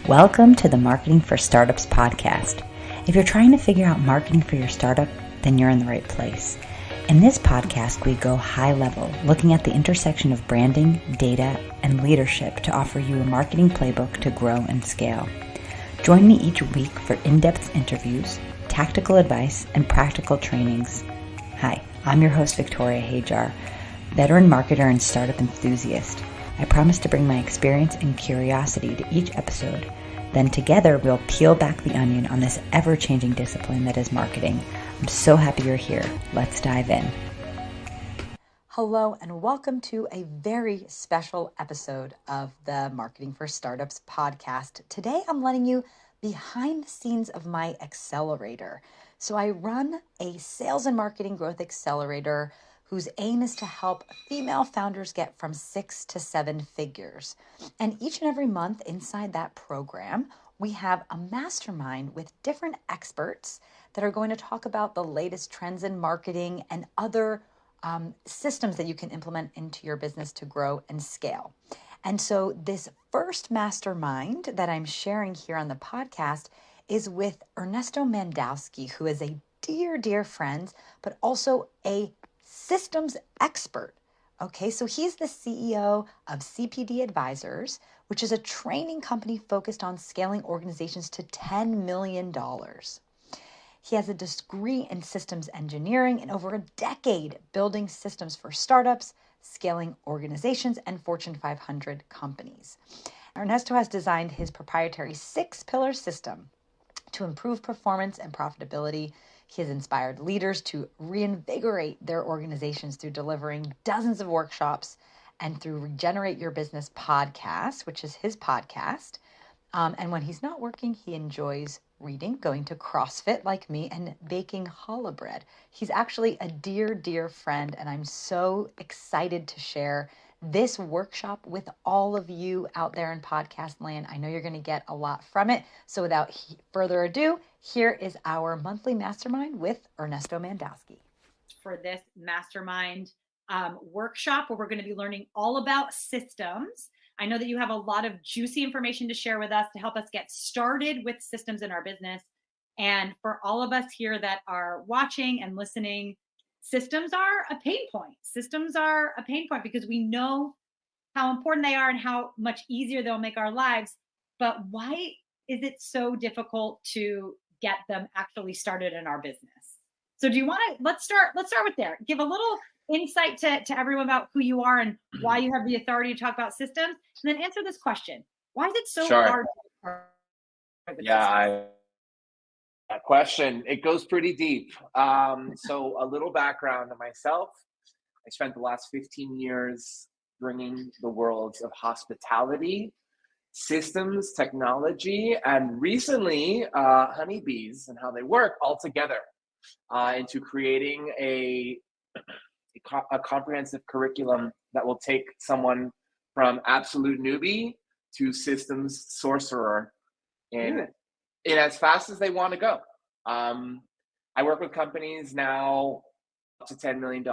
Welcome to the Marketing for Startups podcast. If you're trying to figure out marketing for your startup, then you're in the right place. In this podcast, we go high level, looking at the intersection of branding, data, and leadership to offer you a marketing playbook to grow and scale. Join me each week for in-depth interviews, tactical advice, and practical trainings. Hi, I'm your host, Victoria Hajar, veteran marketer and startup enthusiast. I promise to bring my experience and curiosity to each episode. Then together, we'll peel back the onion on this ever-changing discipline that is marketing. I'm so happy you're here. Let's dive in. Hello, and welcome to a very special episode of the Marketing for Startups podcast. Today, I'm letting you behind the scenes of my accelerator. So I run a sales and marketing growth accelerator whose aim is to help female founders get from 6 to 7 figures. And each and every month inside that program, we have a mastermind with different experts that are going to talk about the latest trends in marketing and other systems that you can implement into your business to grow and scale. And so this first mastermind that I'm sharing here on the podcast is with Ernesto Mandowsky, who is a dear, dear friend, but also a systems expert. Okay, so he's the CEO of CPD Advisors, which is a training company focused on scaling organizations to $10 million. He has a degree in systems engineering and over a decade building systems for startups, scaling organizations, and Fortune 500 companies. Ernesto has designed his proprietary 6-pillar system to improve performance and profitability. He has inspired leaders to reinvigorate their organizations through delivering dozens of workshops and through Regenerate Your Business podcast, which is his podcast. And when he's not working, he enjoys reading, going to CrossFit like me, and baking challah bread. He's actually a dear, dear friend, and I'm so excited to share this workshop with all of you out there in podcast land. I know you're going to get a lot from it. So without further ado, here is our monthly mastermind with Ernesto Mandowsky. For this mastermind workshop where we're going to be learning all about systems. I know that you have a lot of juicy information to share with us to help us get started with systems in our business. And for all of us here that are watching and listening, systems are a pain point. Systems are a pain point because we know how important they are and how much easier they'll make our lives. But why is it so difficult to get them actually started in our business? So do you want to, let's start with there. Give a little insight to everyone about who you are and why you have the authority to talk about systems, and then answer this question. Why is it so hard? That question, it goes pretty deep. So a little background on myself. I spent the last 15 years bringing the worlds of hospitality, systems, technology, and recently honeybees and how they work all together into creating a comprehensive curriculum that will take someone from absolute newbie to systems sorcerer in as fast as they want to go. I work with companies now up to $10 million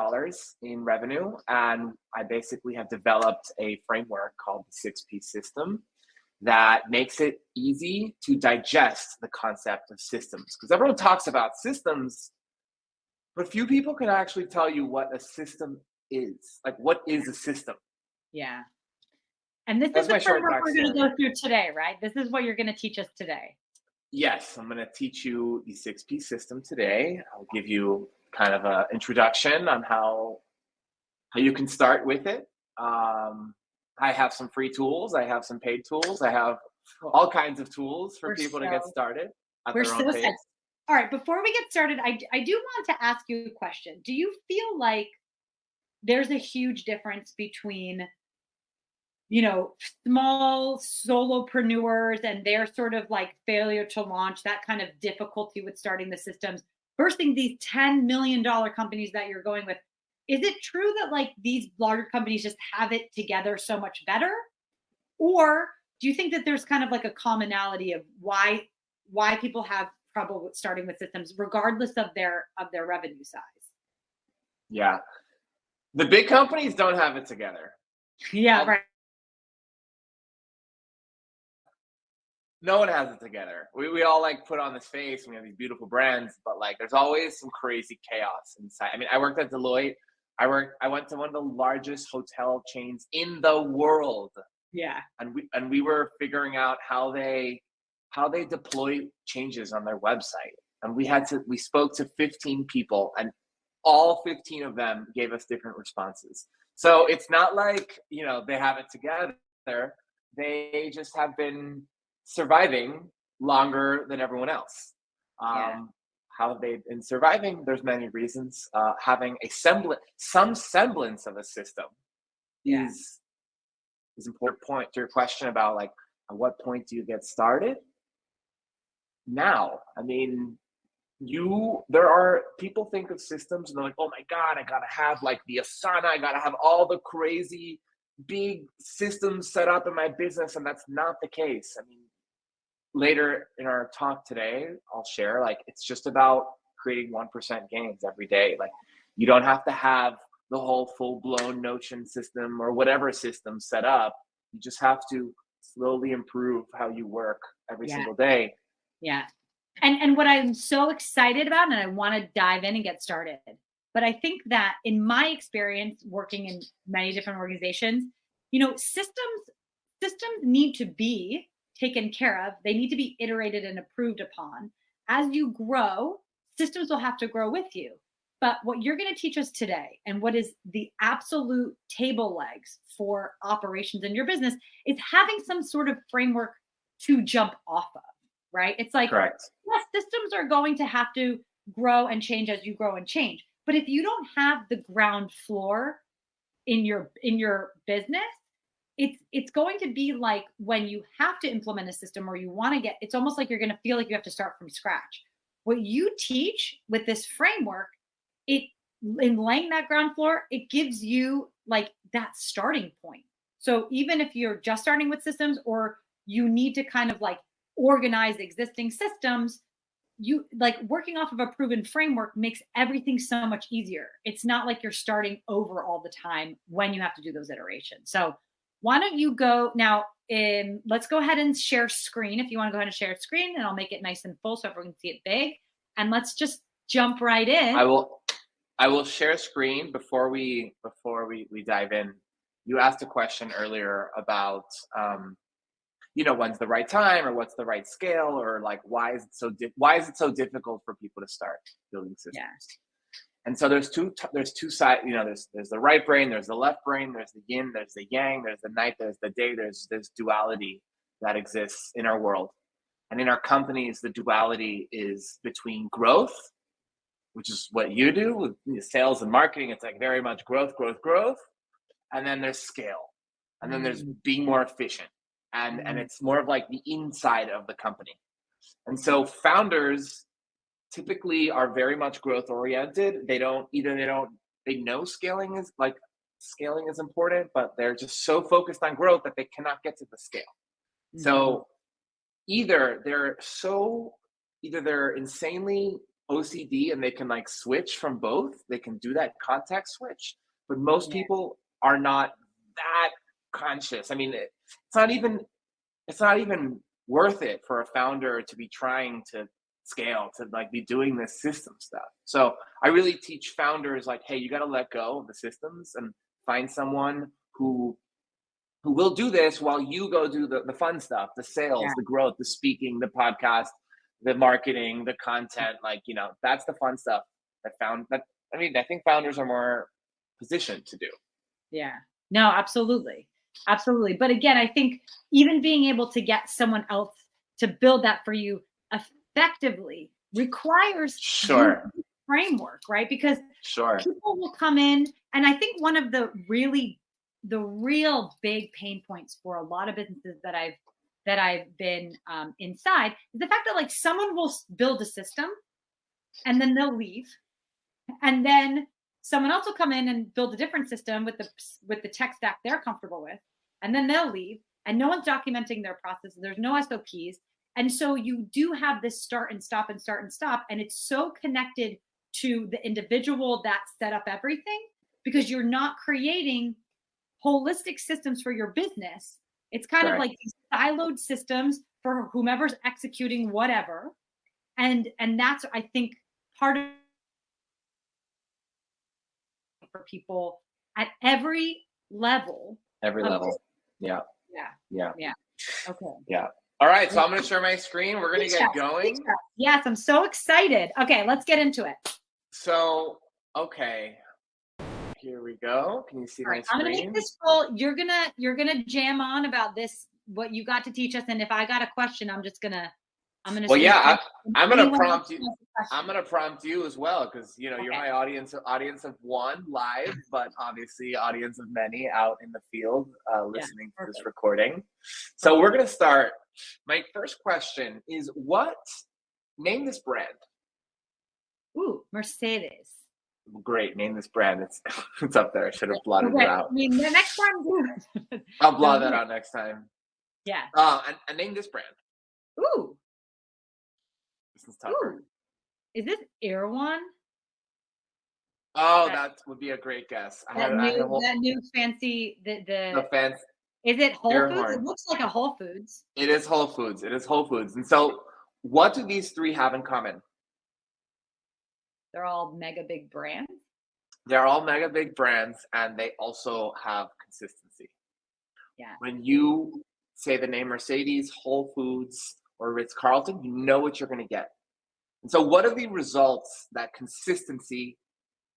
in revenue, and I basically have developed a framework called the 6P system that makes it easy to digest the concept of systems. Because everyone talks about systems, but few people can actually tell you what a system is. Like, what is a system? Yeah. And this is the framework we're going to go through today, right? This is what you're going to teach us today. Yes, I'm going to teach you the 6P system today. I'll give you kind of an introduction on how you can start with it. I have some free tools. I have some paid tools. I have all kinds of tools for people to get started at their own pace. All right, before we get started, I do want to ask you a question. Do you feel like there's a huge difference between, small solopreneurs and their sort of like failure to launch, that kind of difficulty with starting the systems, versus these $10 million companies that you're going with? Is it true that like these larger companies just have it together so much better? Or do you think that there's kind of like a commonality of why people have trouble with starting with systems, regardless of their revenue size? Yeah. The big companies don't have it together. Yeah, right. no one has it together. We all like put on this face and we have these beautiful brands, but like there's always some crazy chaos inside. I mean, I worked at Deloitte. I went to one of the largest hotel chains in the world. Yeah. And we were figuring out how they deploy changes on their website. And we spoke to 15 people, and all 15 of them gave us different responses. So it's not like, they have it together. They just have been surviving longer than everyone else. How have they been surviving? There's many reasons. Having some semblance of a system is an important point to your question about like, at what point do you get started? Now, I mean, there are people think of systems and they're like, oh my God, I gotta have like the Asana, I gotta have all the crazy big systems set up in my business, and that's not the case. I mean, later in our talk today, I'll share like it's just about creating 1% gains every day. Like you don't have to have the whole full-blown Notion system or whatever system set up. You just have to slowly improve how you work every single day. Yeah. And what I'm so excited about, and I want to dive in and get started, but I think that in my experience working in many different organizations, systems need to be taken care of. They need to be iterated and improved upon. As you grow, systems will have to grow with you. But what you're going to teach us today, and what is the absolute table legs for operations in your business, is having some sort of framework to jump off of, right? It's like, correct. Yes, systems are going to have to grow and change as you grow and change. But if you don't have the ground floor in your business, it's going to be like when you have to implement a system or you want to it's almost like you're going to feel like you have to start from scratch. What you teach with this framework, in laying that ground floor, it gives you like that starting point. So even if you're just starting with systems or you need to kind of like organize existing systems, you like working off of a proven framework makes everything so much easier. It's not like you're starting over all the time when you have to do those iterations. So why don't you go now? Let's go ahead and share screen. If you want to go ahead and share screen, and I'll make it nice and full so everyone can see it big. And let's just jump right in. I will share screen before we dive in. You asked a question earlier about when's the right time or what's the right scale, or like why is it so difficult for people to start building systems? Yeah. And so there's two sides. There's the right brain, there's the left brain, there's the yin, there's the yang, there's the night, there's the day. There's duality that exists in our world, and in our companies, the duality is between growth, which is what you do with sales and marketing. It's like very much growth, and then there's scale, and then there's being more efficient. And it's more of like the inside of the company. And so founders typically are very much growth oriented. They know scaling is important, but they're just so focused on growth that they cannot get to the scale. Mm-hmm. So either they're insanely OCD and they can like switch from both. They can do that context switch, but most people are not that conscious. I mean, it's not even worth it for a founder to be trying to scale, to like be doing this system stuff. So I really teach founders like, hey, you got to let go of the systems and find someone who will do this while you go do the fun stuff, the sales, the growth, the speaking, the podcast, the marketing, the content. Like, that's the fun stuff I think founders are more positioned to do. Yeah, no, absolutely. Absolutely. But again, I think even being able to get someone else to build that for you effectively requires framework, right? Because people will come in, and I think one of the real big pain points for a lot of businesses that I've been inside is the fact that like someone will build a system and then they'll leave, and then someone else will come in and build a different system with the tech stack they're comfortable with, and then they'll leave, and no one's documenting their process. There's no SOPs. And so you do have this start and stop and start and stop. And it's so connected to the individual that set up everything, because you're not creating holistic systems for your business. It's kind of like these siloed systems for whomever's executing whatever. And that's, I think, part of for people at every level. Yeah. Okay. Yeah. All right. So I'm going to share my screen. We're going to get going. Yes. I'm so excited. Okay. Let's get into it. So, okay. Here we go. Can you see my screen? I'm going to make this full. You're going to jam on about this, what you got to teach us. And if I got a question, I'm well, yeah, I'm going to prompt you. I'm going to prompt you as well, because you're my audience of one live, but obviously audience of many out in the field listening to this recording. So we're going to start. My first question is, name this brand? Ooh, Mercedes. Great, name this brand. It's up there. I should have blotted it out. I mean, the next time. I'll blot that out next time. Yeah. And name this brand. Ooh. This is tougher. Ooh. Is this Erewhon? Oh, that would be a great guess. That new fancy the fancy. Is it Whole Erewhon. Foods? It looks like a Whole Foods. It is Whole Foods. And so, what do these three have in common? They're all mega big brands. They're all mega big brands, and they also have consistency. Yeah. When you say the name Mercedes, Whole Foods, or Ritz-Carlton, you know what you're going to get. And so what are the results that consistency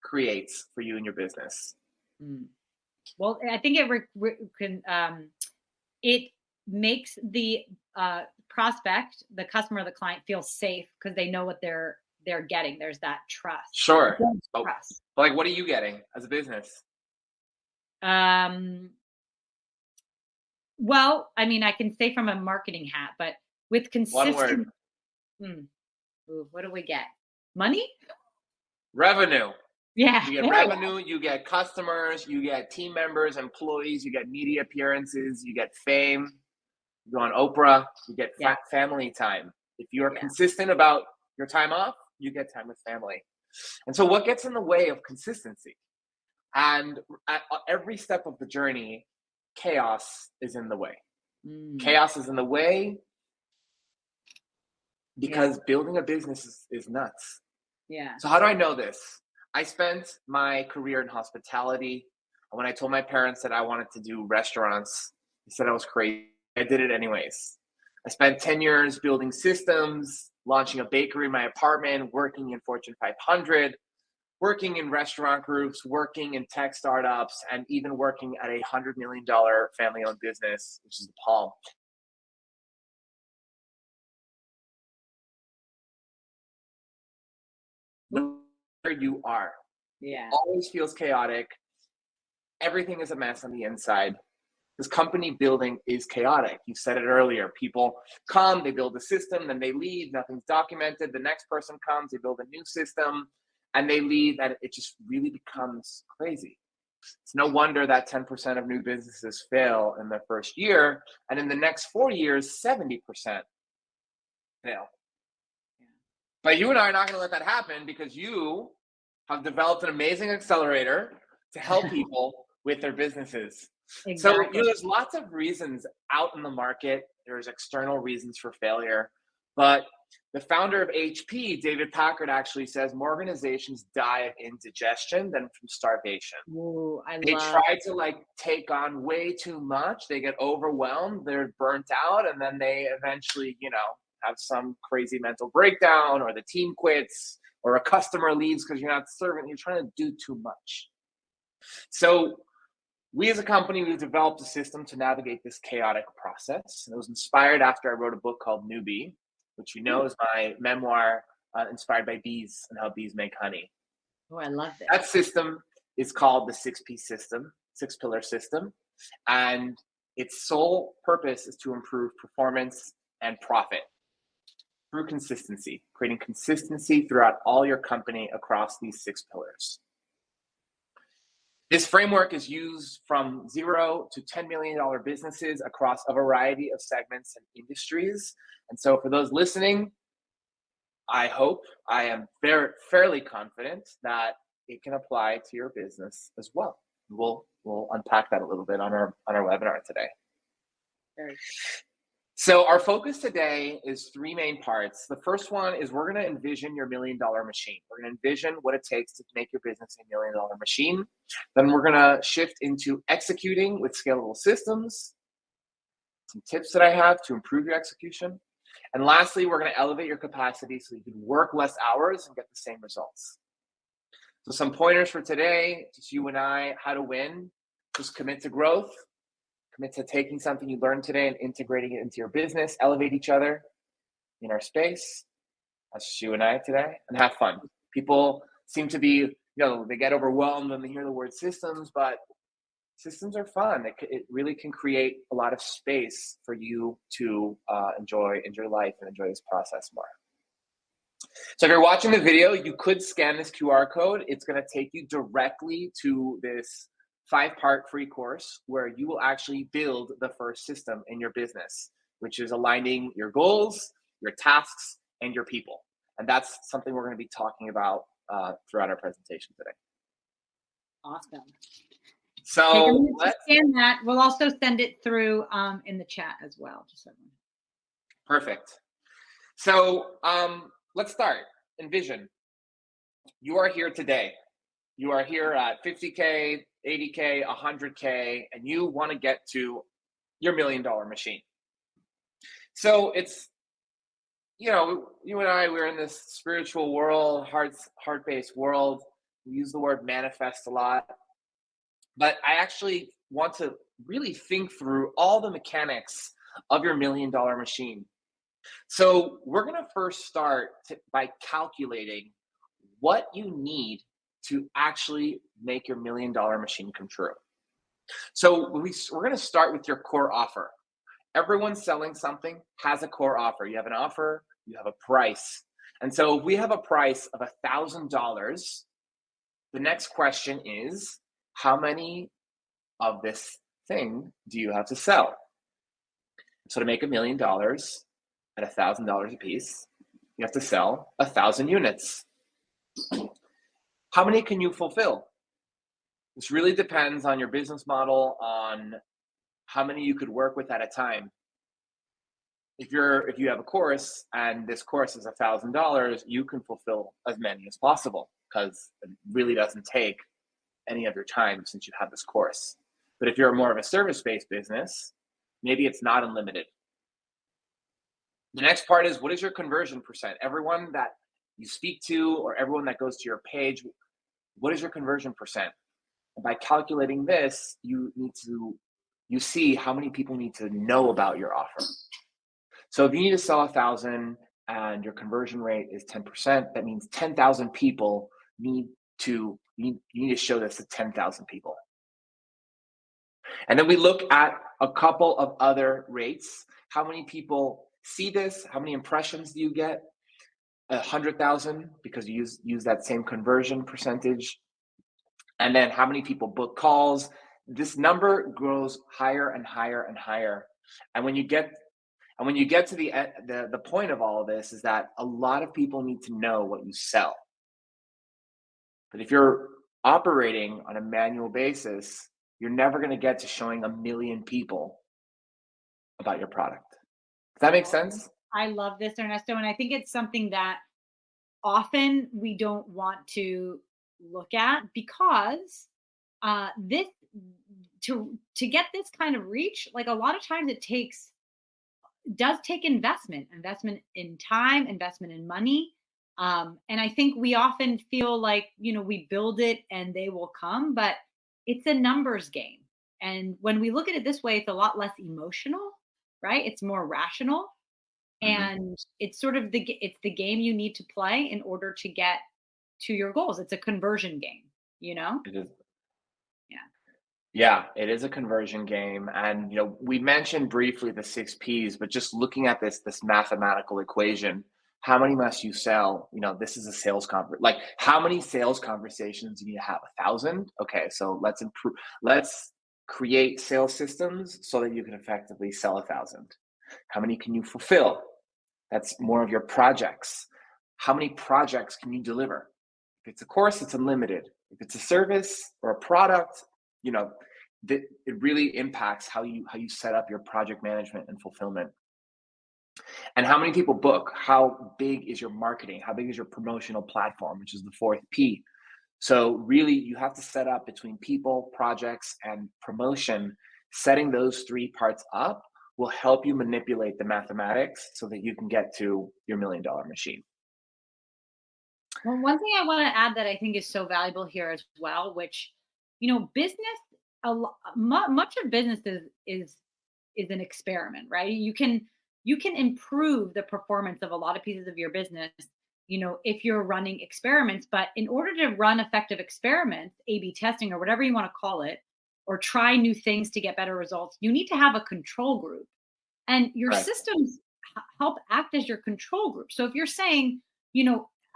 creates for you in your business? Well, I think it makes the prospect, the customer, the client feel safe because they know what they're getting. There's that trust. Sure. Trust. Like, what are you getting as a business? Well, I mean, I can say from a marketing hat, but with consistent. 1 word. What do we get? Money? Revenue. Yeah. You get revenue, you get customers, you get team members, employees, you get media appearances, you get fame, you go on Oprah, you get family time. If you are consistent about your time off, you get time with family. And so what gets in the way of consistency? And at every step of the journey, chaos is in the way. Chaos is in the way because building a business is nuts. Yeah. So how do I know this? I spent my career in hospitality. And when I told my parents that I wanted to do restaurants, they said I was crazy. I did it anyways. I spent 10 years building systems, launching a bakery in my apartment, working in Fortune 500, working in restaurant groups, working in tech startups, and even working at a $100 million family-owned business, which is the Palm. Where you are. Yeah. It always feels chaotic. Everything is a mess on the inside. This company building is chaotic. You said it earlier. People come, they build a system, then they leave. Nothing's documented. The next person comes, they build a new system, and they leave, and it just really becomes crazy. It's no wonder that 10% of new businesses fail in their first year, and in the next 4 years, 70% fail. But you and I are not going to let that happen because you have developed an amazing accelerator to help people with their businesses. Exactly. So there's lots of reasons out in the market. There's external reasons for failure. But the founder of HP, David Packard, actually says more organizations die of indigestion than from starvation. Ooh, they try to take on way too much. They get overwhelmed. They're burnt out. And then they eventually, have some crazy mental breakdown, or the team quits, or a customer leaves because you're not serving. You're trying to do too much. So we as a company, we've developed a system to navigate this chaotic process. And it was inspired after I wrote a book called Newbie, which is my memoir inspired by bees and how bees make honey. Oh, I love that. That system is called the 6P system, 6-pillar system. And its sole purpose is to improve performance and profit through consistency, creating consistency throughout all your company across these 6 pillars. This framework is used from $0 to $10 million businesses across a variety of segments and industries. And so for those listening, I am fairly confident that it can apply to your business as well. We'll unpack that a little bit on our webinar today. So our focus today is three main parts. The first one is we're going to envision your $1 million machine. We're going to envision what it takes to make your business a $1 million machine. Then we're going to shift into executing with scalable systems, some tips that I have to improve your execution. And lastly, we're going to elevate your capacity so you can work less hours and get the same results. So some pointers for today, just you and I, how to win. Just commit to growth. Commit to taking something you learned today and integrating it into your business, elevate each other in our space. That's just you and I today, and have fun. People seem to be, they get overwhelmed when they hear the word systems, but systems are fun. It really can create a lot of space for you to enjoy life and enjoy this process more. So if you're watching the video, you could scan this QR code. It's going to take you directly to this 5-part free course where you will actually build the first system in your business, which is aligning your goals, your tasks, and your people. And that's something we're going to be talking about throughout our presentation today. Awesome. So let's scan that. We'll also send it through in the chat as well. Perfect. So let's start. Envision. You are here today. You are here at 50K, 80K, 100K, and you want to get to your $1 million machine. So it's, you and I, we're in this spiritual world, heart-based world. We use the word manifest a lot. But I actually want to really think through all the mechanics of your $1 million machine. So we're going to first start by calculating what you need to actually make your $1 million machine come true. So we're going to start with your core offer. Everyone selling something has a core offer. You have an offer, you have a price. And so if we have a price of $1,000, the next question is, how many of this thing do you have to sell? So to make $1 million at $1,000 a piece, you have to sell 1,000 units. How many can you fulfill? This really depends on your business model, on how many you could work with at a time. If you have a course and this course is $1,000, you can fulfill as many as possible because it really doesn't take any of your time since you have this course. But if you're more of a service-based business, maybe it's not unlimited. The next part is, what is your conversion percent? Everyone that you speak to or everyone that goes to your page, what is your conversion percent? And by calculating this, you see how many people need to know about your offer. So if you need to sell 1,000 and your conversion rate is 10%, that means 10,000 people you need to show this to 10,000 people. And then we look at a couple of other rates. How many people see this? How many impressions do you get? 100,000, because you use that same conversion percentage. And then how many people book calls? This number grows higher and higher and higher. And when you get to the point of all of this is that a lot of people need to know what you sell. But if you're operating on a manual basis, you're never going to get to showing 1 million people about your product. Does that make sense? I love this, Ernesto. And I think it's something that often we don't want to look at because to get this kind of reach, like a lot of times it does take investment in time, investment in money. And I think we often feel like, we build it and they will come, but it's a numbers game. And when we look at it this way, it's a lot less emotional, right? It's more rational. Mm-hmm. And it's sort of it's the game you need to play in order to get to your goals. It's a conversion game, It is. Yeah. Yeah, it is a conversion game. And, we mentioned briefly the 6 Ps, but just looking at this mathematical equation, how many must you sell? This is a sales conversation. Like, how many sales conversations do you need to have? 1,000? Okay, so let's create sales systems so that you can effectively sell 1,000. How many can you fulfill? That's more of your projects. How many projects can you deliver? If it's a course, it's unlimited. If it's a service or a product, it really impacts how you set up your project management and fulfillment. And how many people book? How big is your marketing? How big is your promotional platform, which is the fourth P? So really, you have to set up between people, projects, and promotion. Setting those three parts up will help you manipulate the mathematics so that you can get to your $1 million machine. Well, one thing I want to add that I think is so valuable here as well, which, business, much of business is an experiment, right? You can improve the performance of a lot of pieces of your business, if you're running experiments. But in order to run effective experiments, A/B testing or whatever you want to call it, or try new things to get better results, you need to have a control group, and your Right. systems help act as your control group. So if you're saying,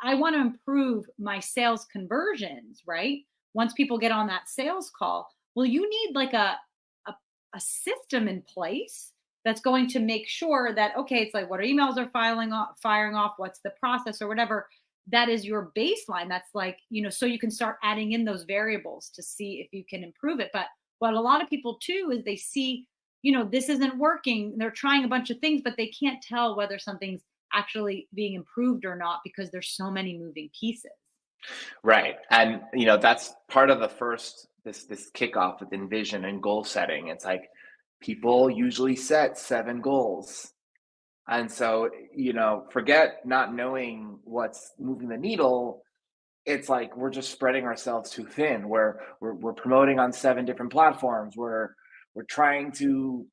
I want to improve my sales conversions, right? Once people get on that sales call, well, you need like a system in place that's going to make sure that, okay, it's like, what are emails are firing off, what's the process or whatever. That is your baseline. That's like, so you can start adding in those variables to see if you can improve it. But what a lot of people too is they see, this isn't working. They're trying a bunch of things, but they can't tell whether something's actually being improved or not because there's so many moving pieces. Right. And that's part of the first this kickoff with envision and goal setting. It's like people usually set 7 goals. And so, forget not knowing what's moving the needle. It's like we're just spreading ourselves too thin. We're promoting on 7 different platforms. We're trying to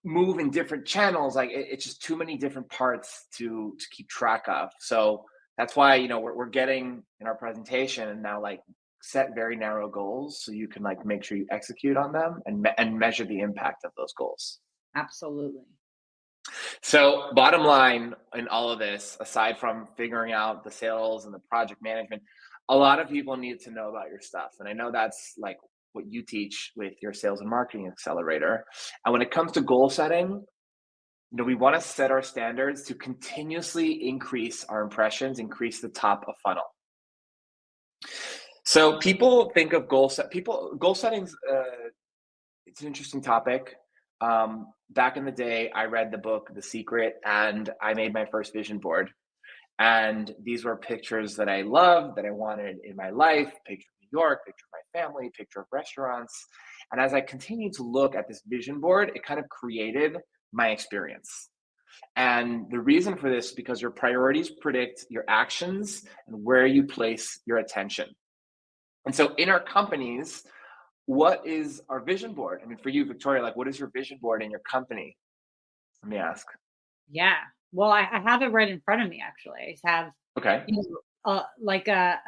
move in different channels. Like it's just too many different parts to keep track of. So that's why we're getting in our presentation and now like set very narrow goals so you can like make sure you execute on them and measure the impact of those goals. Absolutely. So bottom line in all of this, aside from figuring out the sales and the project management, a lot of people need to know about your stuff. And I know that's like what you teach with your sales and marketing accelerator. And when it comes to goal setting, we want to set our standards to continuously increase our impressions, increase the top of funnel. So people think of goal settings. It's an interesting topic. Back in the day, I read the book The Secret and I made my first vision board. And these were pictures that I loved, that I wanted in my life, picture of New York, picture of my family, picture of restaurants. And as I continued to look at this vision board, it kind of created my experience. And the reason for this is because your priorities predict your actions and where you place your attention. And so in our companies, what is our vision board? I mean, for you, Victoria, like what is your vision board in your company? Let me ask. Yeah. Well, I have it right in front of me, actually. I just have, Okay. like I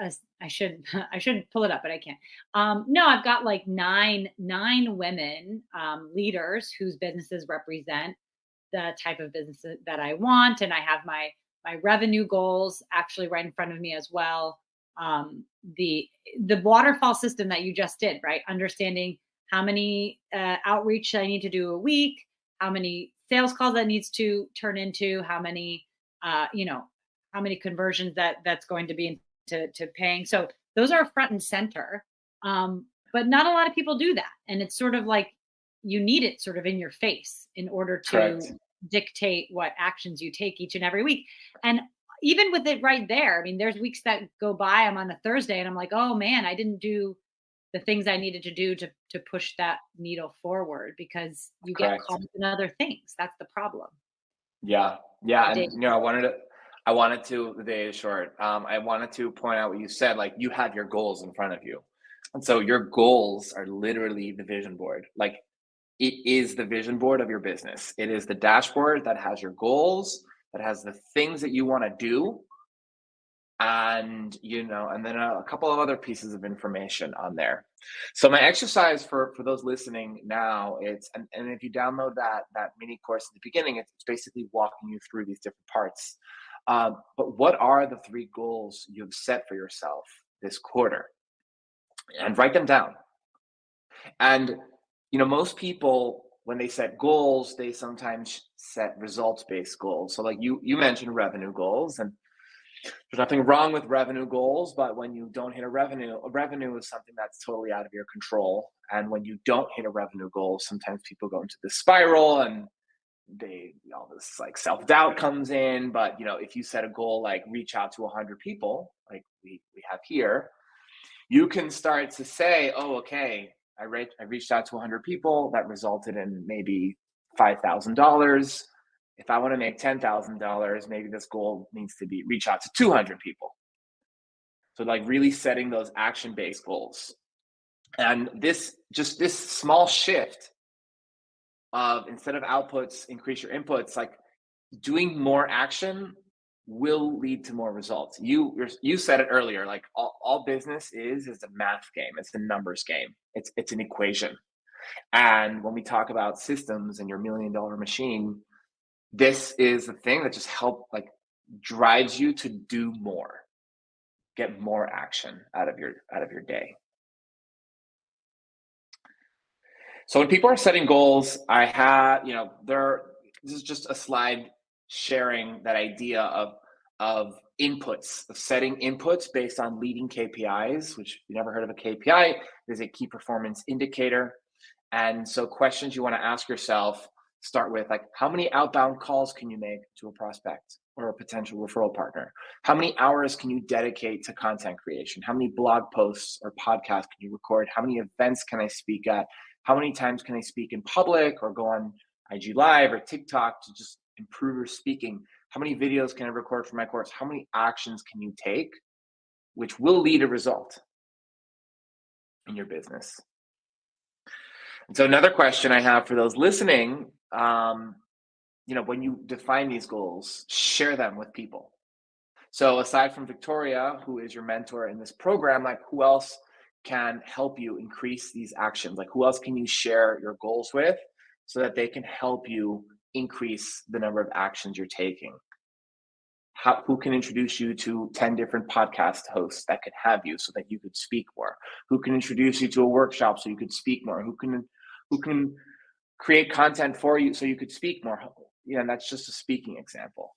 should I should pull it up, but I can't. No, I've got like nine women leaders whose businesses represent the type of business that I want, and I have my revenue goals actually right in front of me as well. The waterfall system that you just did, right? Understanding how many outreach I need to do a week, how many sales calls that needs to turn into, how many how many conversions that's going to be into paying. So those are front and center. But not a lot of people do that. And it's sort of like you need it sort of in your face in order to Correct. dictate what actions you take each and every week. And even with it right there, I mean, there's weeks that go by, I'm on a Thursday and I'm like, oh man, I didn't do the things I needed to do to push that needle forward because you get Correct. caught up in other things. That's the problem. Yeah. Yeah. The And I wanted to the day is short. I wanted to point out what you said, like you have your goals in front of you. And so your goals are literally the vision board. Like it is the vision board of your business. It is the dashboard that has your goals, that has the things that you want to do, and and then a couple of other pieces of information on there. So my exercise for those listening now, and if you download that mini course at the beginning, it's basically walking you through these different parts. But what are the 3 goals you've set for yourself this quarter? And write them down. And most people, when they set goals, they sometimes set results-based goals. So like you mentioned revenue goals, and there's nothing wrong with revenue goals, but when you don't hit a revenue is something that's totally out of your control. And when you don't hit a revenue goal, sometimes people go into this spiral and all this like self-doubt comes in. But if you set a goal like reach out to 100 people, like we have here, you can start to say, oh, okay, I reached out to 100 people, that resulted in maybe $5,000. If I want to make $10,000, maybe this goal needs to be reach out to 200 people. So like really setting those action-based goals. And this small shift of, instead of outputs, increase your inputs, like doing more action will lead to more results. You said it earlier, like all business is a math game. It's a numbers game. It's an equation. And when we talk about systems and your $1 million machine, this is the thing that just drives you to do more, get more action out of your day. So when people are setting goals, I have, this is just a slide sharing that idea of inputs, of setting inputs based on leading KPIs, which if you never heard of a KPI, is a key performance indicator. And so questions you want to ask yourself start with like, how many outbound calls can you make to a prospect or a potential referral partner? How many hours can you dedicate to content creation? How many blog posts or podcasts can you record? How many events can I speak at? How many times can I speak in public or go on IG Live or TikTok to just improve your speaking? How many videos can I record for my course? How many actions can you take, which will lead a result in your business? And so another question I have for those listening, when you define these goals, share them with people. So aside from Victoria, who is your mentor in this program, like who else can help you increase these actions? Like who else can you share your goals with so that they can help you increase the number of actions you're taking? Who can introduce you to 10 different podcast hosts that could have you so that you could speak more? Who can introduce you to a workshop so you could speak more? Who can create content for you so you could speak more? And that's just a speaking example.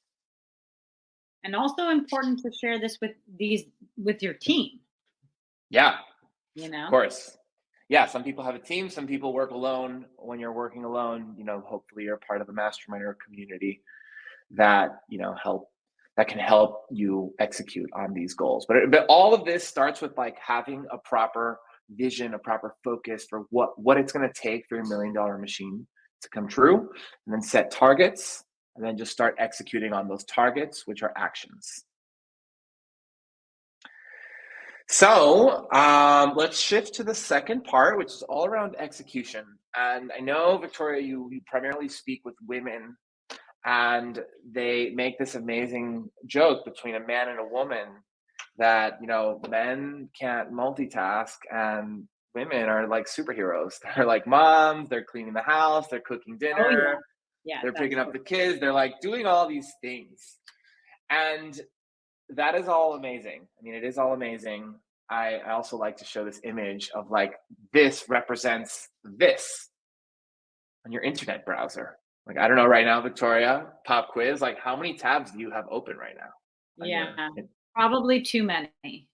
And also important to share this with your team. Yeah. Of course. Yeah, some people have a team, some people work alone. When you're working alone, hopefully you're part of a mastermind or a community that, can help you execute on these goals. But all of this starts with like having a proper vision, a proper focus for what it's going to take for your $1 million machine to come true, and then set targets, and then just start executing on those targets, which are actions. So let's shift to the second part, which is all around execution. And I know, Victoria, you primarily speak with women, and they make this amazing joke between a man and a woman that, men can't multitask and women are like superheroes. They're like moms, they're cleaning the house, they're cooking dinner, they're picking up the kids, they're like doing all these things. And that is all amazing. I mean, it is all amazing. I also like to show this image of like, this represents this on your internet browser. Like, I don't know right now, Victoria, pop quiz, like how many tabs do you have open right now? Yeah, probably too many.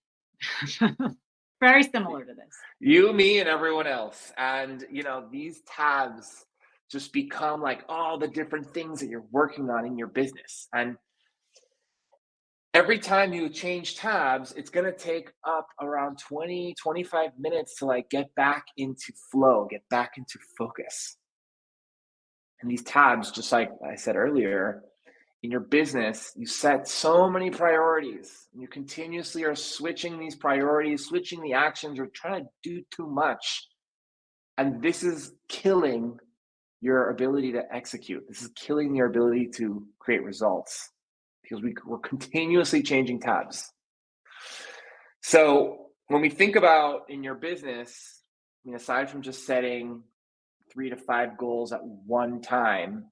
Very similar to this. You, me, and everyone else. And, these tabs just become like all the different things that you're working on in your business. And every time you change tabs, it's going to take up around 20, 25 minutes to like get back into flow, get back into focus. And these tabs, just like I said earlier, in your business, you set so many priorities. And you continuously are switching these priorities, switching the actions. You're trying to do too much. And this is killing your ability to execute. This is killing your ability to create results because we're continuously changing tabs. So when we think about in your business, aside from just setting 3 to 5 goals at one time,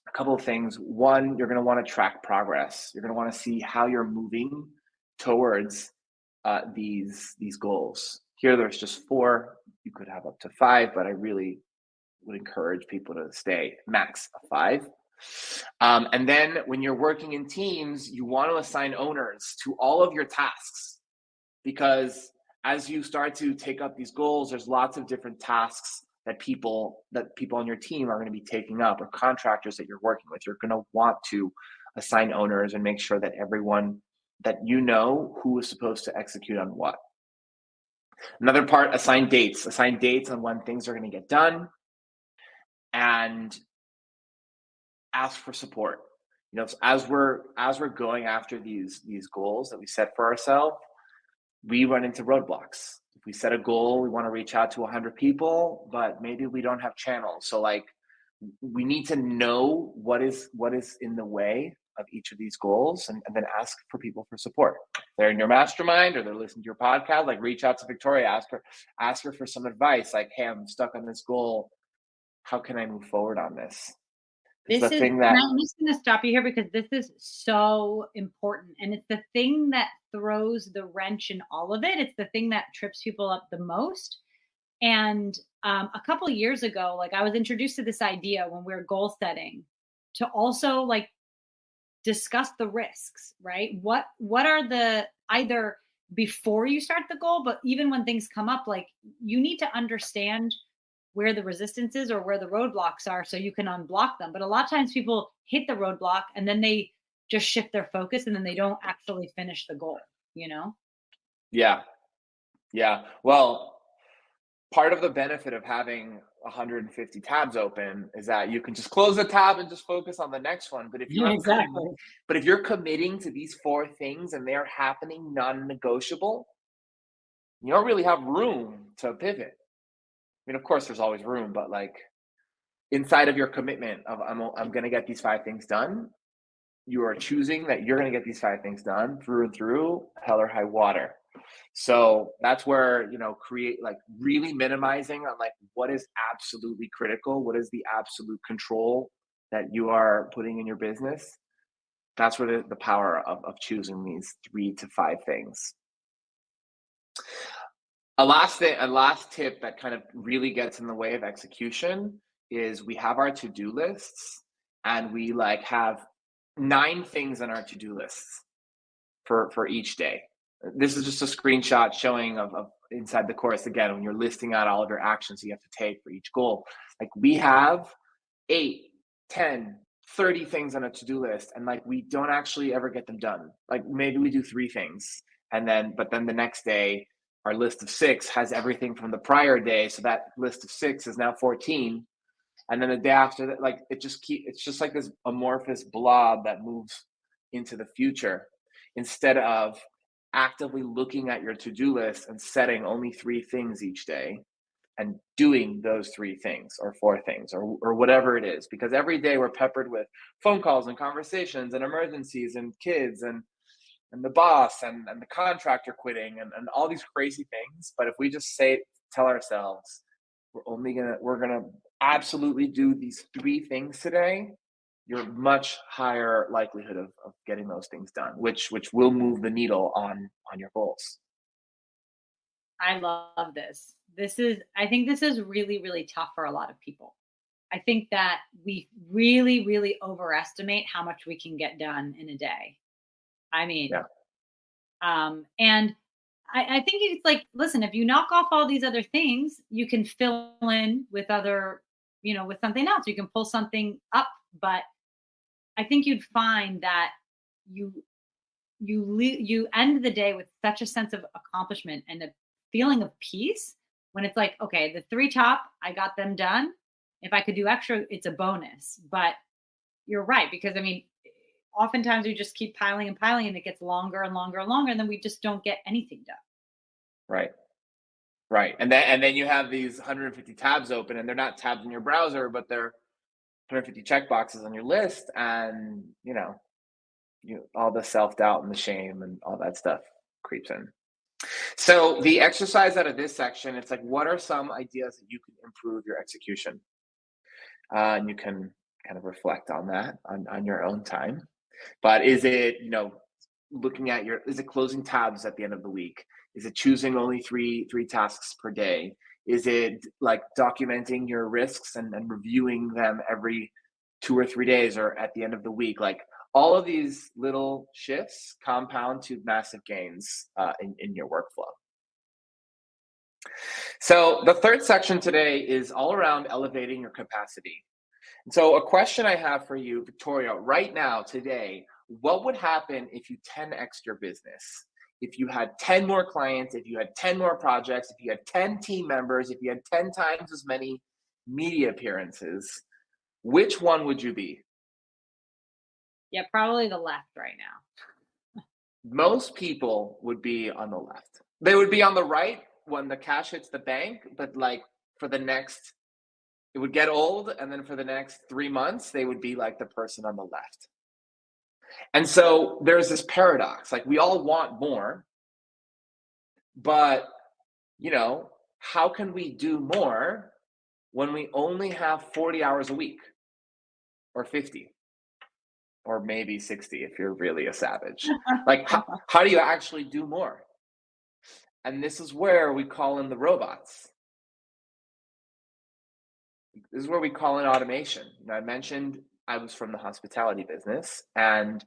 a couple of things. One, you're going to want to track progress. You're going to want to see how you're moving towards these goals. Here, there's just 4. You could have up to 5, but I really would encourage people to stay max of 5. And then when you're working in teams, you want to assign owners to all of your tasks, because as you start to take up these goals, there's lots of different tasks that people on your team are going to be taking up, or contractors that you're working with. You're going to want to assign owners and make sure that everyone that you know who is supposed to execute on what. Another part, assign dates on when things are going to get done, and ask for support. As we're going after these goals that we set for ourselves, we run into roadblocks. If we set a goal, we want to reach out to 100 people, but maybe we don't have channels. So we need to know what is in the way of each of these goals, and then ask for people for support. If they're in your mastermind or they're listening to your podcast, reach out to Victoria, ask her for some advice. Hey, I'm stuck on this goal. How can I move forward on this? I'm just going to stop you here because this is so important. And it's the thing that throws the wrench in all of it. It's the thing that trips people up the most. And a couple of years ago, I was introduced to this idea when we were goal setting to also discuss the risks, right? What are the, either before you start the goal, but even when things come up, you need to understand where the resistance is or where the roadblocks are so you can unblock them. But a lot of times people hit the roadblock and then they just shift their focus and then they don't actually finish the goal, Yeah. Well, part of the benefit of having 150 tabs open is that you can just close the tab and just focus on the next one. But if you're committing to these 4 things and they're happening non-negotiable, you don't really have room to pivot. Of course there's always room, but inside of your commitment of I'm going to get these 5 things done, you are choosing that you're going to get these 5 things done through and through, hell or high water. So that's where, create really minimizing on what is absolutely critical, what is the absolute control that you are putting in your business. That's where the power of choosing these 3 to 5 things. A last tip that kind of really gets in the way of execution is we have our to-do lists, and we have 9 things on our to-do lists for each day. This is just a screenshot showing of inside the course, again, when you're listing out all of your actions you have to take for each goal. We have 8, 10, 30 things on a to-do list, and we don't actually ever get them done. Maybe we do 3 things, but then the next day our list of 6 has everything from the prior day, so that list of 6 is now 14. And then the day after that, it's just like this amorphous blob that moves into the future, instead of actively looking at your to-do list and setting only 3 things each day and doing those 3 things or 4 things or whatever it is. Because every day we're peppered with phone calls and conversations and emergencies and kids and the boss and the contractor quitting and all these crazy things. But if we just tell ourselves, we're gonna absolutely do these 3 things today, you're much higher likelihood of getting those things done, which will move the needle on your goals. I love this. I think this is really, really tough for a lot of people. I think that we really, really overestimate how much we can get done in a day. And I think it's listen, if you knock off all these other things, you can fill in with other, with something else. You can pull something up, but I think you'd find that you end the day with such a sense of accomplishment and a feeling of peace when it's okay, the 3 top, I got them done. If I could do extra, it's a bonus. But you're right, because oftentimes we just keep piling and piling, and it gets longer and longer and longer, and then we just don't get anything done. Right. And then you have these 150 tabs open, and they're not tabs in your browser, but they're 150 checkboxes on your list, and all the self-doubt and the shame and all that stuff creeps in. So the exercise out of this section, it's what are some ideas that you can improve your execution? And you can kind of reflect on that on your own time. But is it, looking at is it closing tabs at the end of the week? Is it choosing only three tasks per day? Is it documenting your risks and reviewing them every 2 or 3 days or at the end of the week? All of these little shifts compound to massive gains in your workflow. So the third section today is all around elevating your capacity. And so a question I have for you, Victoria, right now, today, what would happen if you 10x your business? If you had 10 more clients, if you had 10 more projects, if you had 10 team members, if you had 10 times as many media appearances, which one would you be? Yeah, probably the left right now. Most people would be on the left. They would be on the right when the cash hits the bank, but like for the next, it would get old. And then for the next 3 months, they would be like the person on the left. And so there's this paradox, like we all want more, but how can we do more when we only have 40 hours a week or 50 or maybe 60 if you're really a savage? Like how do you actually do more? And this is where we call in the robots. This is where we call in automation. I mentioned I was from the hospitality business, and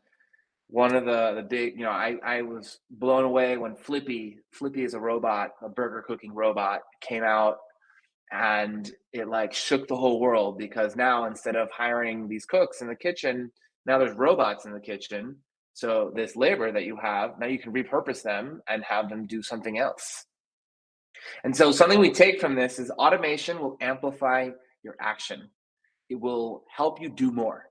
one of the big, I was blown away when Flippy is a robot, a burger cooking robot, came out, and it like shook the whole world, because now instead of hiring these cooks in the kitchen, now there's robots in the kitchen. So this labor that you have, now you can repurpose them and have them do something else. And so something we take from this is automation will amplify your action. It will help you do more,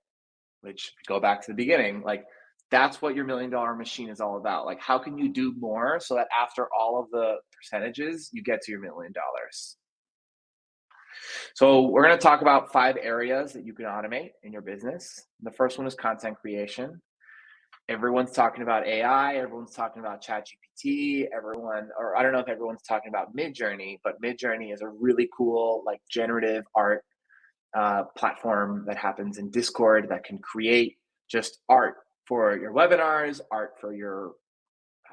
which, go back to the beginning, like that's what your $1 million machine is all about. Like, how can you do more so that after all of the percentages, you get to your $1 million? So we're going to talk about 5 areas that you can automate in your business. The first one is content creation. Everyone's talking about AI. Everyone's talking about ChatGPT. Or I don't know if everyone's talking about Midjourney, but Midjourney is a really cool, like, generative art platform that happens in Discord that can create just art for your webinars, art for your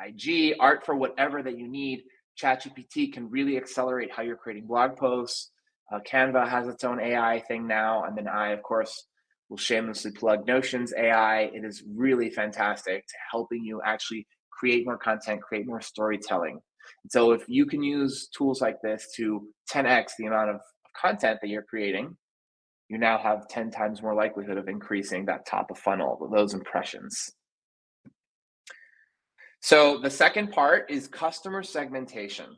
IG, art for whatever that you need. ChatGPT can really accelerate how you're creating blog posts. Canva has its own AI thing now. And then I, of course, will shamelessly plug Notion's AI. It is really fantastic to helping you actually create more content, create more storytelling. And so if you can use tools like this to 10x the amount of content that you're creating, you now have 10 times more likelihood of increasing that top of funnel, those impressions. So the second part is customer segmentation.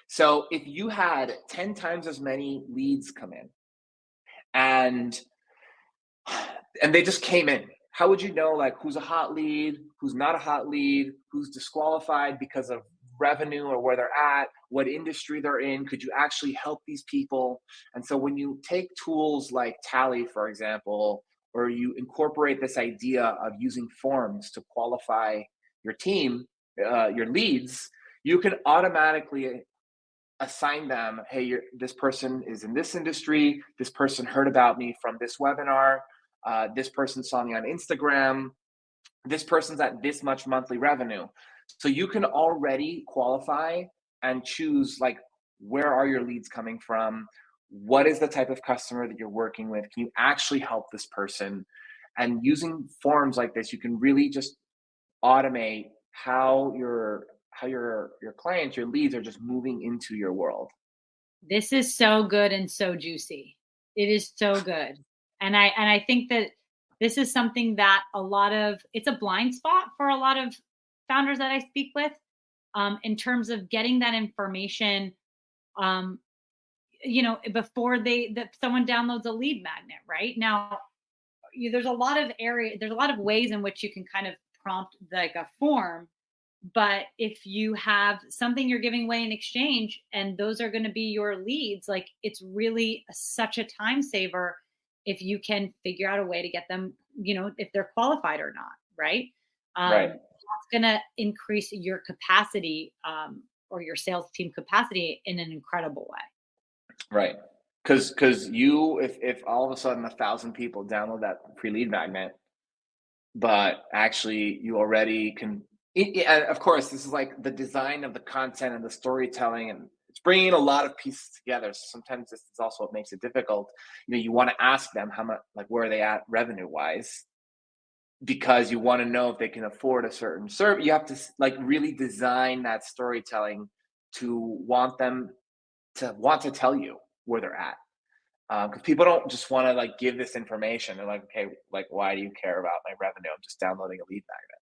So if you had 10 times as many leads come in and they just came in, how would you know like who's a hot lead, who's not a hot lead, who's disqualified because of revenue or where they're at, what industry they're in? Could you actually help these people? And so when you take tools like Tally, for example, or you incorporate this idea of using forms to qualify your team, your leads, you can automatically assign them, hey, this person is in this industry, this person heard about me from this webinar, this person saw me on Instagram, this person's at this much monthly revenue. So you can already qualify and choose, like, where are your leads coming from? What is the type of customer that you're working with? Can you actually help this person? And using forms like this, you can really just automate how your clients, your leads are just moving into your world. This is so good and so juicy. It is so good. And I think that this is something that it's a blind spot for a lot of founders that I speak with, in terms of getting that information, before someone downloads a lead magnet. Right now, there's a lot of ways in which you can kind of prompt like a form. But if you have something you're giving away in exchange and those are going to be your leads, like, it's really such a time saver if you can figure out a way to get them, if they're qualified or not. Right. Right. That's going to increase your capacity, or your sales team capacity in an incredible way. Right. Because if all of a sudden 1,000 people download that free lead magnet, but actually you already can, of course, this is like the design of the content and the storytelling, and it's bringing a lot of pieces together. So sometimes this is also what makes it difficult. You want to ask them how much, like, where are they at revenue wise, because you want to know if they can afford a certain service. You have to like really design that storytelling to want them to want to tell you where they're at. Because people don't just want to like give this information. They're like, okay, like why do you care about my revenue? I'm just downloading a lead magnet.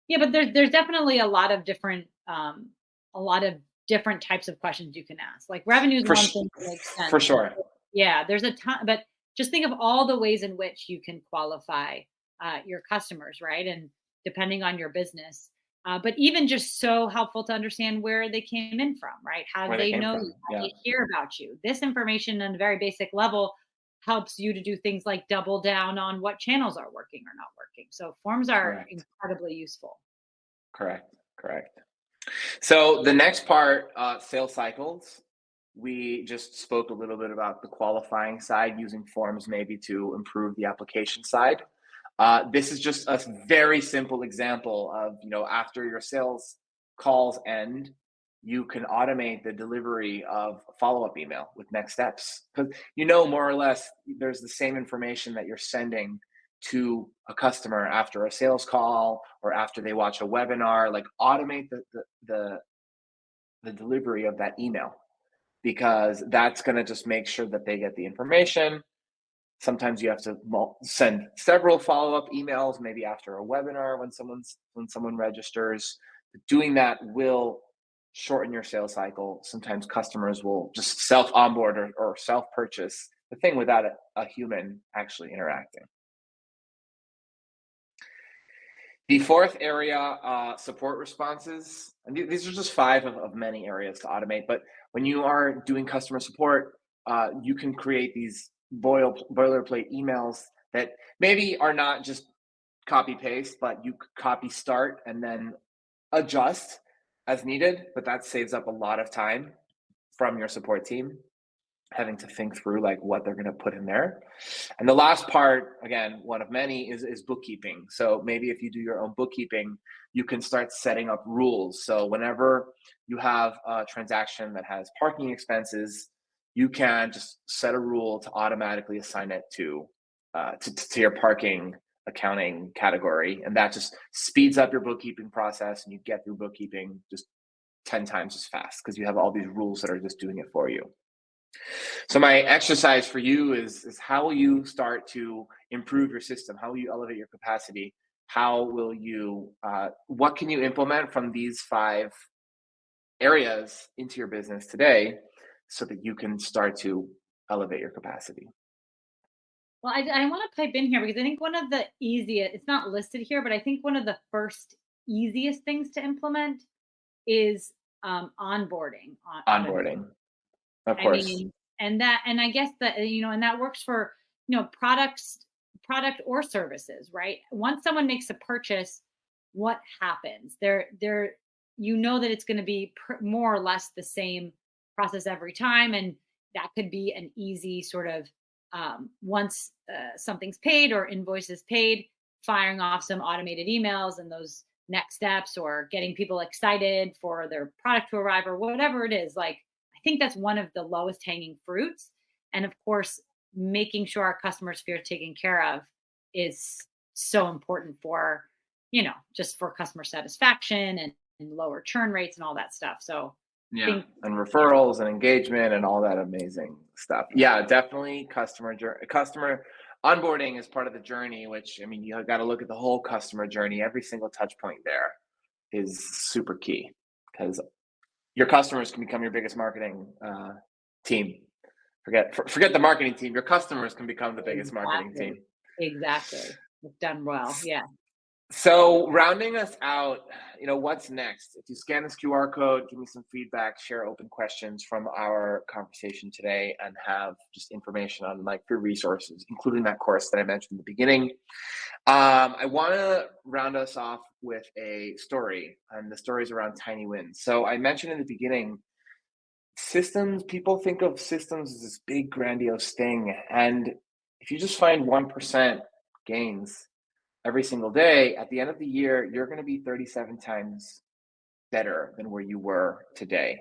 Yeah, but there's definitely a lot of different types of questions you can ask. Like revenue is For one sh- thing that makes sense. for sure. Yeah, there's a ton, but just think of all the ways in which you can qualify your customers, right? And depending on your business, but even just so helpful to understand where they came in from, right? How Where did they they came know from. you? How Yeah. did they hear about you? This information on a very basic level helps you to do things like double down on what channels are working or not working. So forms are Correct. incredibly useful. Correct. So the next part, sales cycles. We just spoke a little bit about the qualifying side, using forms maybe to improve the application side. This is just a very simple example of, after your sales calls end, you can automate the delivery of a follow-up email with next steps. Because more or less, there's the same information that you're sending to a customer after a sales call or after they watch a webinar. Like automate the delivery of that email, because that's going to just make sure that they get the information. Sometimes you have to send several follow-up emails, maybe after a webinar when someone registers. But doing that will shorten your sales cycle. Sometimes customers will just self-onboard or self-purchase the thing without a human actually interacting. The fourth area, support responses. And these are just 5 of many areas to automate. But when you are doing customer support, you can create these boilerplate emails that maybe are not just copy paste, but you copy start and then adjust as needed. But that saves up a lot of time from your support team, having to think through like what they're going to put in there. And the last part, again, one of many, is bookkeeping. So maybe if you do your own bookkeeping, you can start setting up rules. So whenever you have a transaction that has parking expenses, you can just set a rule to automatically assign it to your parking accounting category. And that just speeds up your bookkeeping process, and you get through bookkeeping just 10 times as fast because you have all these rules that are just doing it for you. So my exercise for you is how will you start to improve your system? How will you elevate your capacity? How will you, what can you implement from these 5 areas into your business today so that you can start to elevate your capacity? Well, I want to pipe in here because I think one of the easiest, it's not listed here, but I think one of the first easiest things to implement is onboarding. Onboarding, of I course. mean, and I guess that, and that works for, product or services, right? Once someone makes a purchase, what happens? That it's going to be more or less the same process every time. And that could be an easy sort of, once something's paid or invoice is paid, firing off some automated emails and those next steps, or getting people excited for their product to arrive, or whatever it is. Like, I think that's one of the lowest hanging fruits. And of course, making sure our customers feel taken care of is so important for, just for customer satisfaction and lower churn rates and all that stuff. So Yeah, and referrals and engagement and all that amazing stuff. Yeah, definitely customer onboarding is part of the journey, which, I mean, you got to look at the whole customer journey. Every single touch point there is super key, because your customers can become your biggest marketing team. Forget the marketing team. Your customers can become the biggest marketing team. Exactly. It's done well. Yeah. So rounding us out, what's next? If you scan this QR code, give me some feedback, share open questions from our conversation today, and have just information on like free resources, including that course that I mentioned in the beginning. I want to round us off with a story, and the story is around tiny wins. So I mentioned in the beginning, people think of systems as this big grandiose thing. And if you just find 1% gains every single day, at the end of the year, you're going to be 37 times better than where you were today.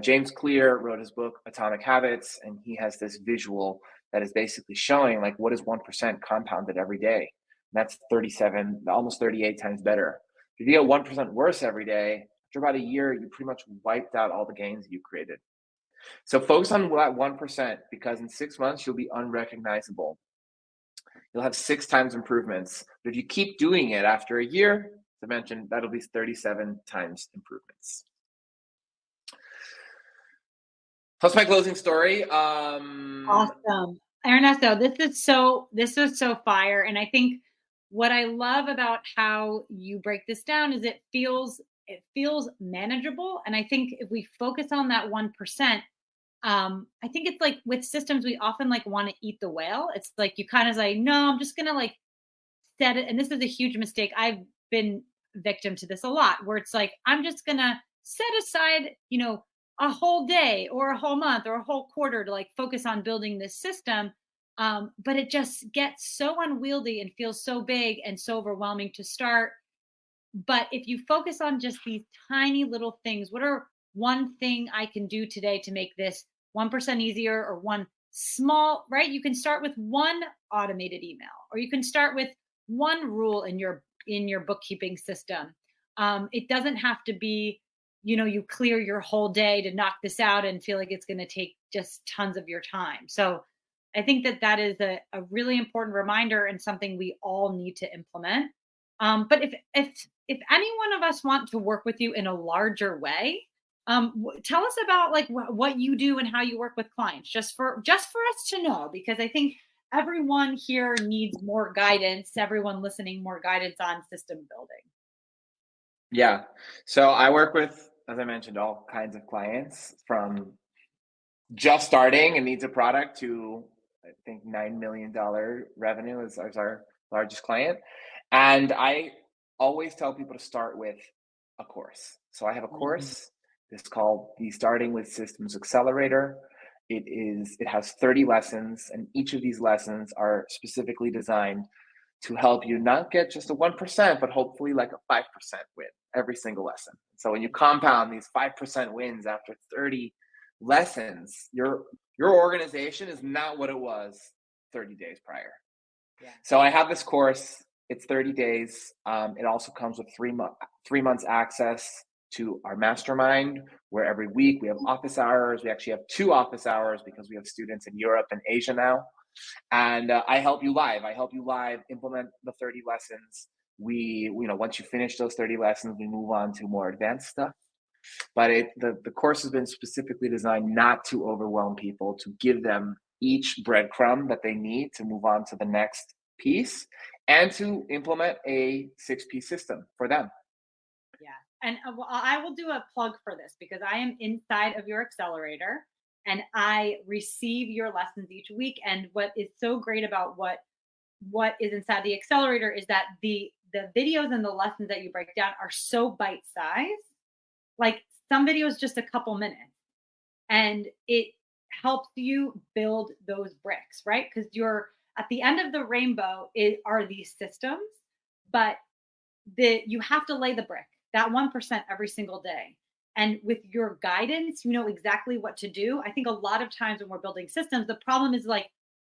James Clear wrote his book, Atomic Habits, and he has this visual that is basically showing like what is 1% compounded every day. And that's 37, almost 38 times better. If you get 1% worse every day, after about a year, you pretty much wiped out all the gains you created. So focus on that 1%, because in 6 months, you'll be unrecognizable. You'll have 6 times improvements. But if you keep doing it after a year, as I mentioned, that'll be 37 times improvements. That's my closing story. Awesome. Ernesto, this is so fire. And I think what I love about how you break this down is it feels manageable. And I think if we focus on that 1%, I think it's like with systems, we often like want to eat the whale. It's like you kind of say, no, I'm just gonna like set it. And this is a huge mistake. I've been victim to this a lot, where it's like, I'm just gonna set aside, a whole day or a whole month or a whole quarter to like focus on building this system. But it just gets so unwieldy and feels so big and so overwhelming to start. But if you focus on just these tiny little things, what are one thing I can do today to make this 1% easier, or one small, right? You can start with one automated email, or you can start with one rule in your bookkeeping system. It doesn't have to be, you clear your whole day to knock this out and feel like it's going to take just tons of your time. So I think that is a really important reminder and something we all need to implement. But if any one of us want to work with you in a larger way, tell us about like what you do and how you work with clients, just for us to know, because I think everyone here needs more guidance. Everyone listening, more guidance on system building. Yeah. So I work with, as I mentioned, all kinds of clients, from just starting and needs a product to, I think, $9 million revenue is our largest client. And I always tell people to start with a course. So I have a course. It's called the Starting with Systems Accelerator. It has 30 lessons, and each of these lessons are specifically designed to help you not get just a 1%, but hopefully like a 5% win every single lesson. So when you compound these 5% wins after 30 lessons, your organization is not what it was 30 days prior. Yeah. So I have this course. It's 30 days. It also comes with 3 months access to our mastermind, where every week we have office hours. We actually have 2 office hours because we have students in Europe and Asia now. And I help you live. Implement the 30 lessons. Once you finish those 30 lessons, we move on to more advanced stuff. But the course has been specifically designed not to overwhelm people, to give them each breadcrumb that they need to move on to the next piece, and to implement a 6P system for them. Yeah. And I will do a plug for this, because I am inside of your accelerator and I receive your lessons each week. And what is so great about what is inside the accelerator is that the videos and the lessons that you break down are so bite-sized. Like some videos, just a couple minutes, and it helps you build those bricks, right? Because you're at the end of the rainbow are these systems, but you have to lay the brick, that 1% every single day. And with your guidance, you know exactly what to do. I think a lot of times when we're building systems, the problem is like,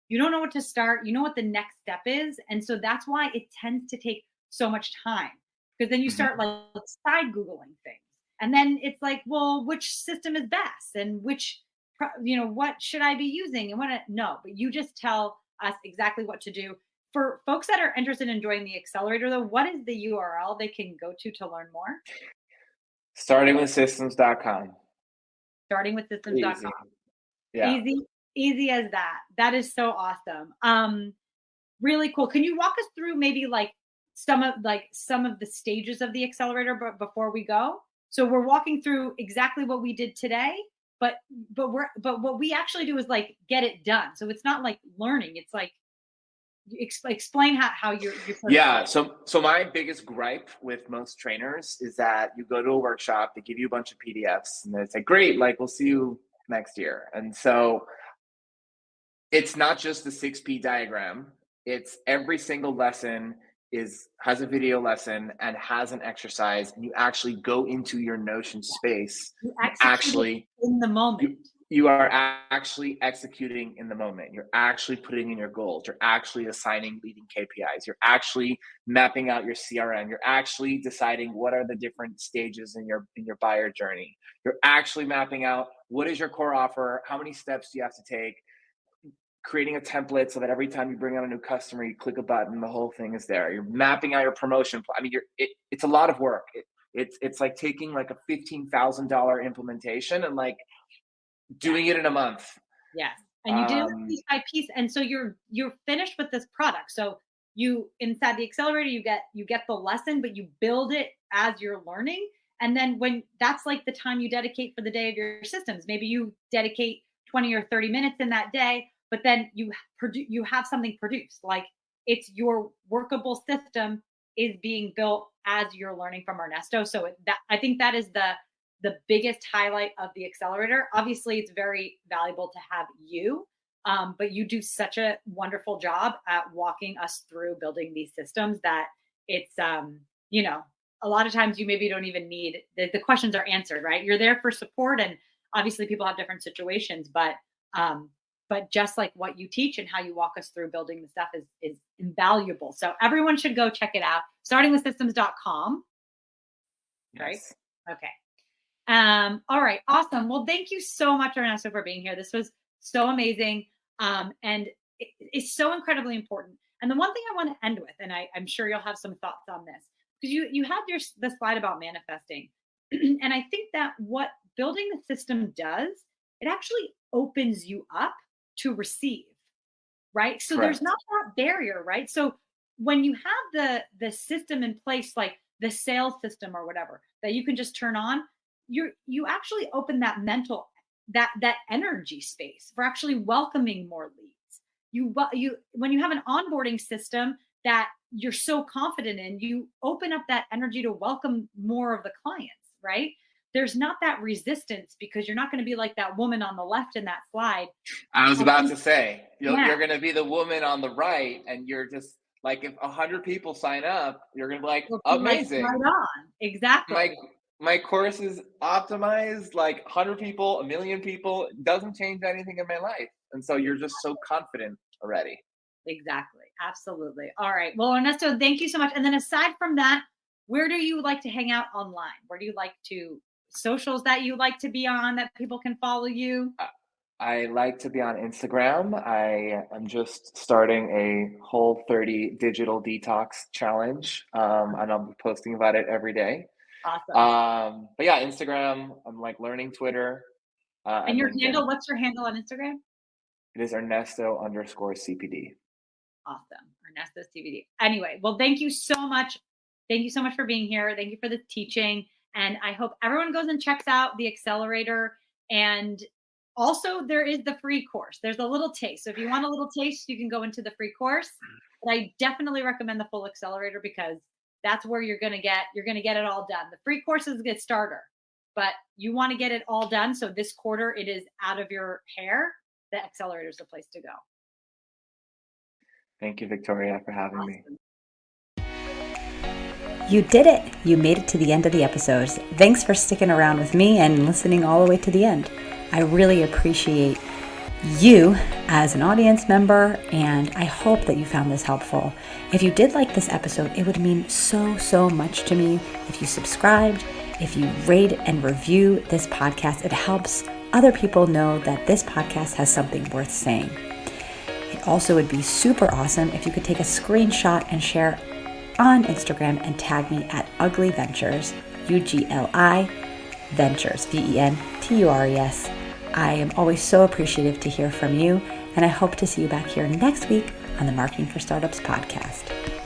you don't know what to start, you know what the next step is. And so that's why it tends to take so much time, because then you start like side Googling things. And then it's like, well, which system is best, and which, what should I be using? And no, but you just tell us exactly what to do. For folks that are interested in joining the accelerator, though, what is the URL they can go to learn more? Startingwithsystems.com. Startingwithsystems.com. Yeah. Easy as that. That is so awesome. Really cool. Can you walk us through maybe like some of the stages of the accelerator before we go? So we're walking through exactly what we did today, but what we actually do is like get it done. So it's not like learning. It's like explain how you're yeah. So my biggest gripe with most trainers is that you go to a workshop, they give you a bunch of PDFs, and they say, great, like we'll see you next year. And so it's not just the 6P diagram. It's every single lesson has a video lesson and has an exercise, and you actually go into your Notion space. You actually in the moment. you are actually executing in the moment. You're actually putting in your goals. You're actually assigning leading KPIs. You're actually mapping out your CRM. You're actually deciding what are the different stages in your buyer journey. You're actually mapping out what is your core offer, how many steps do you have to take, creating a template so that every time you bring on a new customer, you click a button, the whole thing is there. You're mapping out your promotion. I mean, it's a lot of work. It's like taking like a $15,000 implementation and like doing it in a month. Yes. And you did it piece by piece. And so you're finished with this product. So you, inside the accelerator, you get the lesson, but you build it as you're learning. And then when that's like the time you dedicate for the day of your systems, maybe you dedicate 20 or 30 minutes in that day, but then you have something produced. Like it's your workable system is being built as you're learning from Ernesto. So I think that is the biggest highlight of the accelerator. Obviously, it's very valuable to have you, but you do such a wonderful job at walking us through building these systems that it's, a lot of times you maybe don't even need, the questions are answered, right? You're there for support, and obviously people have different situations, but just like what you teach and how you walk us through building the stuff is invaluable. So everyone should go check it out. Startingwithsystems.com, right? Yes. Okay. All right. Awesome. Well, thank you so much, Ernesto, for being here. This was so amazing. And it's so incredibly important. And the one thing I want to end with, and I'm sure you'll have some thoughts on this, because you had the slide about manifesting. And I think that what building the system does, it actually opens you up to receive, right? So Correct. There's not that barrier, right? So when you have the system in place, like the sales system or whatever, that you can just turn on, you actually open that mental, that energy space for actually welcoming more leads. When you have an onboarding system that you're so confident in, you open up that energy to welcome more of the clients, right? There's not that resistance, because you're not going to be like that woman on the left in that slide. I was about to say, you're going to be the woman on the right, and you're just like, if 100 people sign up, you're going to be like, amazing. Right on. Exactly. My course is optimized, like 100 people, 1 million people, doesn't change anything in my life. And so you're just so confident already. Exactly. Absolutely. All right. Well, Ernesto, thank you so much. And then aside from that, where do you like to hang out online? Where do you like to, socials that you like to be on that people can follow you? I like to be on Instagram. I am just starting a Whole30 digital detox challenge. And I'll be posting about it every day. Awesome. But yeah, Instagram, I'm like learning Twitter. And your handle, what's your handle on Instagram? It is Ernesto_CPD. Awesome. Ernesto CPD. Anyway, well, thank you so much. Thank you so much for being here. Thank you for the teaching. And I hope everyone goes and checks out the accelerator. And also there is the free course. There's a little taste. So if you want a little taste, you can go into the free course. But I definitely recommend the full accelerator, because that's where you're going to get it all done. The free course is a good starter, but you want to get it all done. So this quarter, it is out of your hair. The accelerator is the place to go. Thank you, Victoria, for having me. You did it! You made it to the end of the episode. Thanks for sticking around with me and listening all the way to the end. I really appreciate you as an audience member, and I hope that you found this helpful. If you did like this episode, it would mean so much to me if you subscribed, if you rate and review this podcast. It helps other people know that this podcast has something worth saying. It also would be super awesome if you could take a screenshot and share on Instagram and tag me at Ugly Ventures, UGLI Ventures, VENTURES. I am always so appreciative to hear from you, and I hope to see you back here next week on the Marketing for Startups podcast.